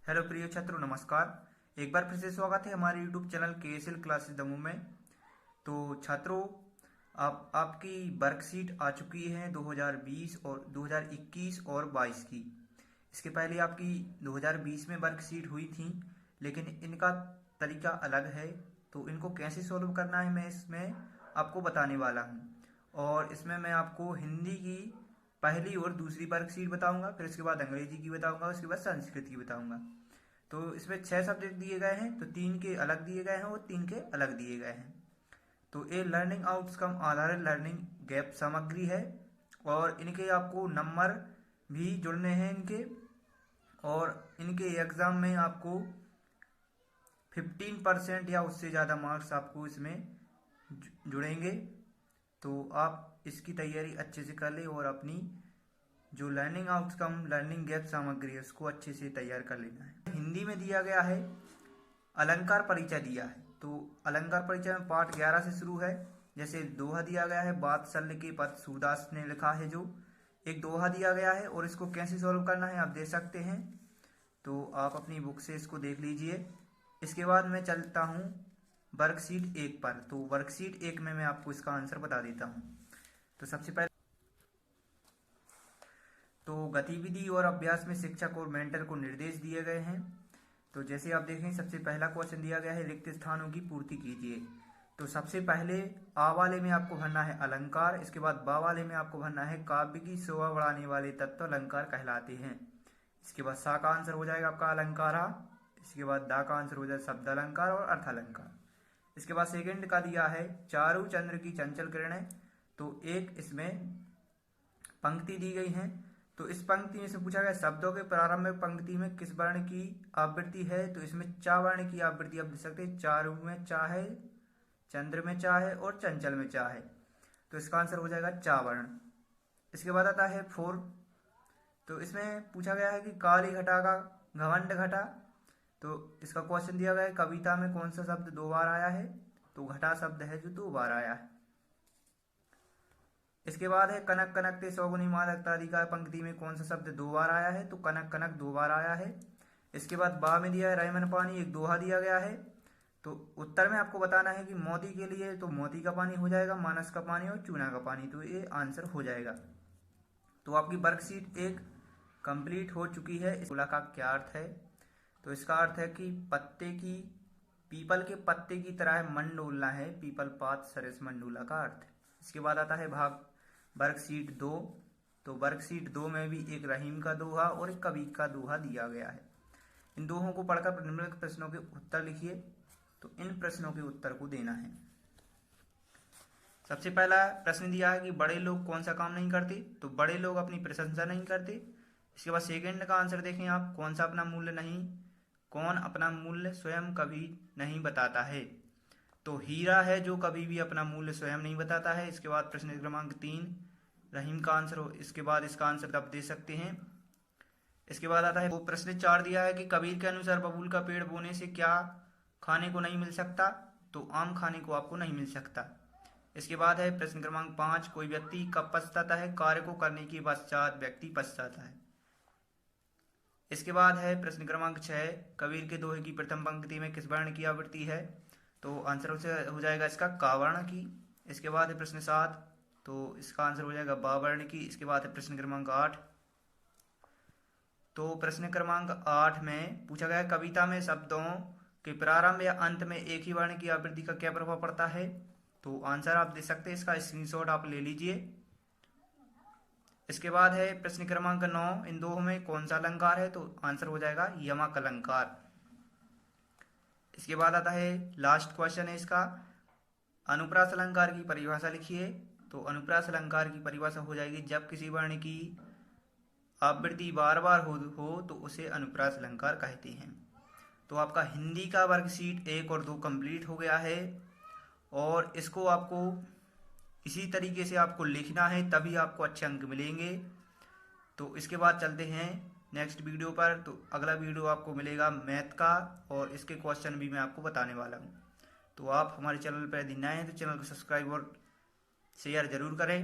Hello प्रिय छात्रों, नमस्कार। एक बार फिर से स्वागत है हमारे यूट्यूब चैनल KSL क्लासेस दमू में। तो छात्रों, आपकी वर्कशीट आ चुकी है 2020 और 2021 और 22 की। इसके पहले आपकी 2020 में वर्कशीट हुई थी, लेकिन इनका तरीका अलग है। तो इनको कैसे सॉल्व करना है मैं इसमें आपको बताने वाला हूँ। और इसमें मैं आपको हिंदी की पहली और दूसरी वर्कशीट बताऊंगा, फिर उसके बाद अंग्रेजी की बताऊंगा, उसके बाद संस्कृत की बताऊंगा। तो इसमें 6 सब्जेक्ट दिए गए हैं, तो 3 के अलग दिए गए हैं और 3 के अलग दिए गए हैं। तो ये लर्निंग आउटकम आधारित लर्निंग गैप सामग्री है और इनके आपको नंबर भी जुड़ने हैं इनके। और इनके एग्ज़ाम में आपको 15% या उससे ज़्यादा मार्क्स आपको इसमें जुड़ेंगे। तो आप इसकी तैयारी अच्छे से कर लें और अपनी जो लर्निंग आउटकम लर्निंग गैप सामग्री है उसको अच्छे से तैयार कर लेना है। हिंदी में दिया गया है, अलंकार परिचय दिया है। तो अलंकार परिचय में पाठ 11 से शुरू है। जैसे दोहा दिया गया है, वात्सल्य के पद सूरदास ने लिखा है, जो एक दोहा दिया गया है और इसको कैसे सॉल्व करना है आप देख सकते हैं। तो आप अपनी बुक से इसको देख लीजिए। इसके बाद मैं चलता हूँ वर्कशीट 1 पर। तो वर्कशीट 1 में मैं आपको इसका आंसर बता देता हूँ। तो सबसे पहले तो गतिविधि और अभ्यास में शिक्षक और मेंटर को निर्देश दिए गए हैं। तो जैसे आप देखें, सबसे पहला क्वेश्चन दिया गया है, रिक्त स्थानों की पूर्ति कीजिए। तो सबसे पहले आ वाले में आपको भरना है अलंकार। इसके बाद बा वाले में आपको भरना है काव्य की शोभा बढ़ाने वाले तत्व अलंकार कहलाते हैं। इसके बाद सा का आंसर हो जाएगा आपका अलंकारा। इसके बाद दा का आंसर हो जाएगा शब्द अलंकार और अर्थ अलंकार। इसके बाद सेकंड का दिया है चारु चंद्र की चंचल किरणें। तो एक इसमें पंक्ति दी गई है। तो इस पंक्ति में से पूछा गया शब्दों के प्रारंभिक पंक्ति में किस वर्ण की आवृत्ति है। तो इसमें चा वर्ण की आवृत्ति आप देख सकते हैं। चारु में चा है, चंद्र में चा है और चंचल में चा है। तो इसका आंसर हो जाएगा चा वर्ण। इसके बाद आता है 4। तो इसमें पूछा गया है कि काली घटा का घमंड घटा। तो इसका क्वेश्चन दिया गया है कविता में कौन सा शब्द 2 बार आया है। तो घटा शब्द है जो 2 बार आया है। इसके बाद है कनक कनक ते सौगुनी मादकता अधिकार पंक्ति में कौन सा शब्द 2 बार आया है। तो कनक कनक 2 बार आया है। इसके बाद बा में दिया है रहमन पानी, एक दोहा दिया गया है। तो उत्तर में आपको बताना है कि मोती के लिए तो मोती का पानी हो जाएगा, मानस का पानी और चूना का पानी। तो ये आंसर हो जाएगा। तो आपकी वर्कशीट 1 कंप्लीट हो चुकी है। इस का क्या अर्थ है। तो इसका अर्थ है कि पत्ते की पीपल के पत्ते की तरह मन डोलना है, पीपल पात सरस मंडूला का अर्थ है। इसके बाद आता है भाग वर्कशीट 2। तो वर्कशीट 2 में भी एक रहीम का दोहा और एक कवि का दोहा दिया गया है। इन दोहों को पढ़कर निम्नलिखित प्रश्नों के उत्तर लिखिए। तो इन प्रश्नों के उत्तर को देना है। सबसे पहला प्रश्न दिया है कि बड़े लोग कौन सा काम नहीं करते। तो बड़े लोग अपनी प्रशंसा नहीं करते। इसके बाद सेकंड का आंसर देखें आप, कौन सा अपना मूल्य नहीं, कौन अपना मूल्य स्वयं कभी नहीं बताता है। तो हीरा है जो कभी भी अपना मूल्य स्वयं नहीं बताता है। इसके बाद प्रश्न क्रमांक 3 रहीम का आंसर हो। इसके बाद इसका आंसर आप दे सकते हैं। इसके बाद आता है वो प्रश्न 4 दिया है कि कबीर के अनुसार बबूल का पेड़ बोने से क्या खाने को नहीं मिल सकता। तो आम खाने को आपको नहीं मिल सकता। इसके बाद है प्रश्न क्रमांक 5 कोई व्यक्ति कब पछताता है। कार्य को करने के पश्चात व्यक्ति पछताता है। इसके बाद है प्रश्न क्रमांक 6 कबीर के दोहे की प्रथम पंक्ति में किस वर्ण की आवृत्ति है। तो आंसर हो जाएगा इसका का वर्ण की। इसके बाद है प्रश्न 7। तो इसका आंसर हो जाएगा बा वर्ण की। इसके बाद है प्रश्न क्रमांक 8। तो प्रश्न क्रमांक 8 में पूछा गया कविता में शब्दों के प्रारंभ या अंत में एक ही वर्ण की आवृत्ति का क्या प्रभाव पड़ता है। तो आंसर आप दे सकते हैं, इसका स्क्रीनशॉट आप ले लीजिए। इसके बाद है प्रश्न क्रमांक 9 इन दोनों में कौन सा अलंकार है। तो आंसर हो जाएगा यमक अलंकार। इसके बाद आता है लास्ट क्वेश्चन है इसका, अनुप्रास अलंकार की परिभाषा लिखिए। तो अनुप्रास अलंकार की परिभाषा हो जाएगी जब किसी वर्ण की आवृत्ति बार बार हो तो उसे अनुप्रास अलंकार कहते हैं। तो आपका हिंदी का वर्कशीट 1 और 2 कंप्लीट हो गया है और इसको आपको इसी तरीके से आपको लिखना है, तभी आपको अच्छे अंक मिलेंगे। तो इसके बाद चलते हैं नेक्स्ट वीडियो पर। तो अगला वीडियो आपको मिलेगा मैथ का और इसके क्वेश्चन भी मैं आपको बताने वाला हूँ। तो आप हमारे चैनल पर यदि नए हैं तो चैनल को सब्सक्राइब और शेयर जरूर करें।